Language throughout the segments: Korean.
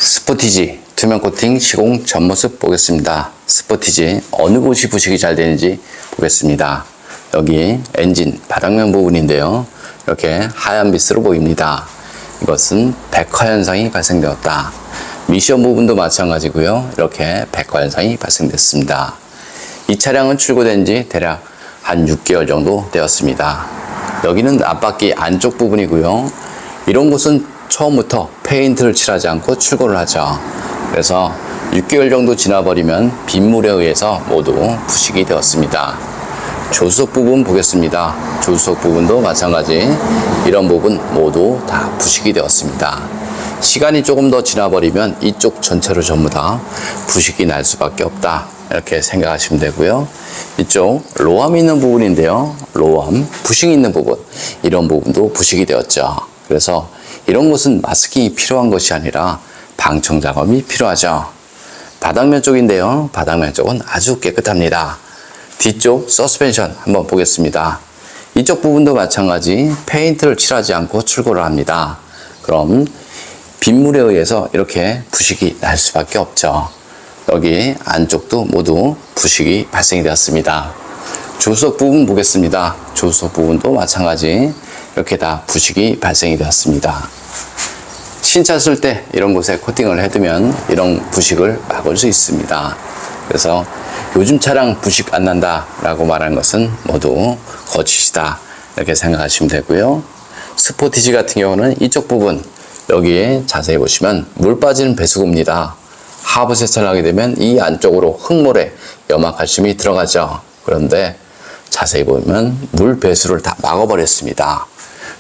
스포티지 투명 코팅 시공 전모습 보겠습니다. 스포티지 어느 곳이 부식이 잘 되는지 보겠습니다. 여기 엔진 바닥면 부분인데요. 이렇게 하얀 빛으로 보입니다. 이것은 백화 현상이 발생되었다. 미션 부분도 마찬가지고요. 이렇게 백화 현상이 발생됐습니다. 이 차량은 출고된 지 대략 한 6개월 정도 되었습니다. 여기는 앞바퀴 안쪽 부분이고요. 이런 곳은 처음부터 페인트를 칠하지 않고 출고를 하죠. 그래서 6개월 정도 지나버리면 빗물에 의해서 모두 부식이 되었습니다. 조수석 부분 보겠습니다. 조수석 부분도 마찬가지 이런 부분 모두 다 부식이 되었습니다. 시간이 조금 더 지나버리면 이쪽 전체로 전부 다 부식이 날 수밖에 없다. 이렇게 생각하시면 되고요. 이쪽 로암 있는 부분인데요. 로암, 부식 있는 부분, 이런 부분도 부식이 되었죠. 그래서 이런 곳은 마스킹이 필요한 것이 아니라 방청 작업이 필요하죠. 바닥면 쪽인데요. 바닥면 쪽은 아주 깨끗합니다. 뒤쪽 서스펜션 한번 보겠습니다. 이쪽 부분도 마찬가지 페인트를 칠하지 않고 출고를 합니다. 그럼 빗물에 의해서 이렇게 부식이 날 수밖에 없죠. 여기 안쪽도 모두 부식이 발생이 되었습니다. 조수석 부분 보겠습니다. 조수석 부분도 마찬가지 이렇게 다 부식이 발생이 되었습니다. 신차 쓸 때 이런 곳에 코팅을 해두면 이런 부식을 막을 수 있습니다. 그래서 요즘 차량 부식 안 난다 라고 말하는 것은 모두 거짓이다 이렇게 생각하시면 되고요. 스포티지 같은 경우는 이쪽 부분 여기에 자세히 보시면 물 빠지는 배수구입니다. 하부 세차를 하게 되면 이 안쪽으로 흙모래 염화칼슘이 들어가죠. 그런데 자세히 보면 물 배수를 다 막아버렸습니다.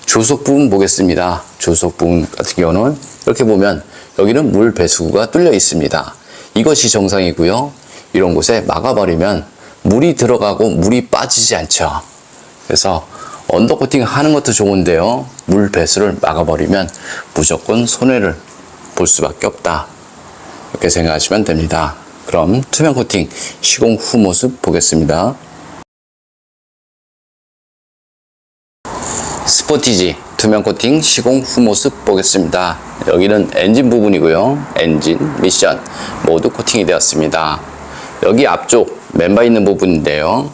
조수석 부분 보겠습니다. 조수석 부분 같은 경우는 이렇게 보면 여기는 물 배수구가 뚫려 있습니다. 이것이 정상이고요. 이런 곳에 막아버리면 물이 들어가고 물이 빠지지 않죠. 그래서 언더코팅 하는 것도 좋은데요. 물 배수를 막아버리면 무조건 손해를 볼 수밖에 없다. 이렇게 생각하시면 됩니다. 그럼 투명 코팅 시공 후 모습 보겠습니다. 스포티지 투명 코팅 시공 후 모습 보겠습니다. 여기는 엔진 부분이고요. 엔진, 미션 모두 코팅이 되었습니다. 여기 앞쪽 멤버 있는 부분인데요.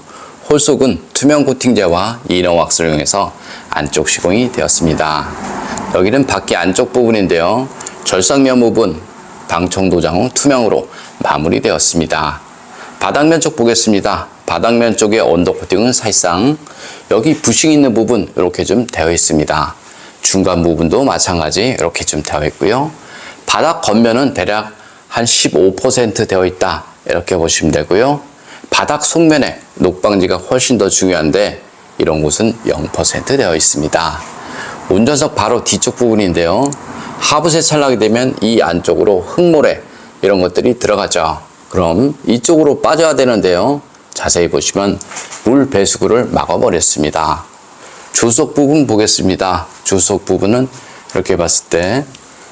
홀속은 투명 코팅제와 이너 왁스를 이용해서 안쪽 시공이 되었습니다. 여기는 바퀴 안쪽 부분인데요. 절삭면 부분 방청 도장 후 투명으로 마무리되었습니다. 바닥면 쪽 보겠습니다. 바닥면 쪽의 언더코팅은 사실상 여기 부식 있는 부분 이렇게 좀 되어 있습니다. 중간 부분도 마찬가지 이렇게 좀 되어 있고요. 바닥 겉면은 대략 한 15% 되어 있다 이렇게 보시면 되고요. 바닥 속면에 녹방지가 훨씬 더 중요한데 이런 곳은 0% 되어 있습니다. 운전석 바로 뒤쪽 부분인데요. 하부 세차를 하게 되면 이 안쪽으로 흙모래 이런 것들이 들어가죠. 그럼 이쪽으로 빠져야 되는데요. 자세히 보시면 물 배수구를 막아버렸습니다. 조수석 부분 보겠습니다. 조수석 부분은 이렇게 봤을 때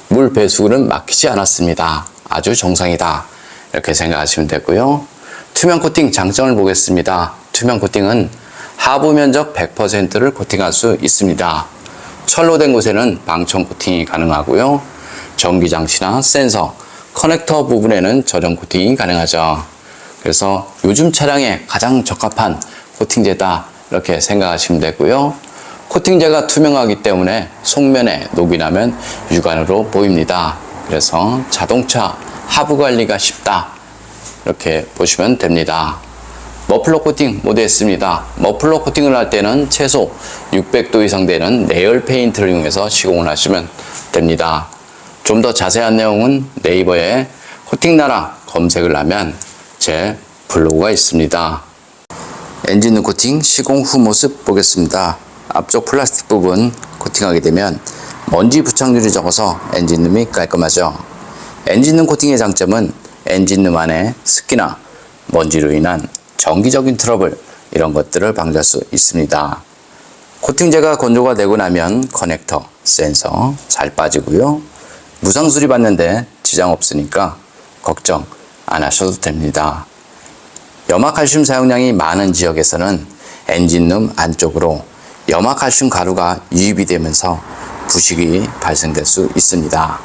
물 배수구는 막히지 않았습니다. 아주 정상이다. 이렇게 생각하시면 되고요. 투명 코팅 장점을 보겠습니다. 투명 코팅은 하부 면적 100%를 코팅할 수 있습니다. 철로 된 곳에는 방청 코팅이 가능하고요. 전기 장치나 센서, 커넥터 부분에는 저전 코팅이 가능하죠. 그래서 요즘 차량에 가장 적합한 코팅제다 이렇게 생각하시면 되고요. 코팅제가 투명하기 때문에 속면에 녹이 나면 육안으로 보입니다. 그래서 자동차 하부 관리가 쉽다 이렇게 보시면 됩니다. 머플러 코팅 모두 했습니다. 머플러 코팅을 할 때는 최소 600도 이상 되는 내열 페인트를 이용해서 시공을 하시면 됩니다. 좀 더 자세한 내용은 네이버에 코팅나라 검색을 하면 제 블로그가 있습니다. 엔진 코팅 시공 후 모습 보겠습니다. 앞쪽 플라스틱 부분 코팅하게 되면 먼지 부착률이 적어서 엔진룸이 깔끔하죠. 엔진룸 코팅의 장점은 엔진룸 안에 습기나 먼지로 인한 정기적인 트러블 이런 것들을 방지할 수 있습니다. 코팅제가 건조가 되고 나면 커넥터, 센서 잘 빠지고요. 무상 수리 받는데 지장 없으니까 걱정 안 하셔도 됩니다. 염화칼슘 사용량이 많은 지역에서는 엔진룸 안쪽으로 염화칼슘 가루가 유입이 되면서 부식이 발생될 수 있습니다.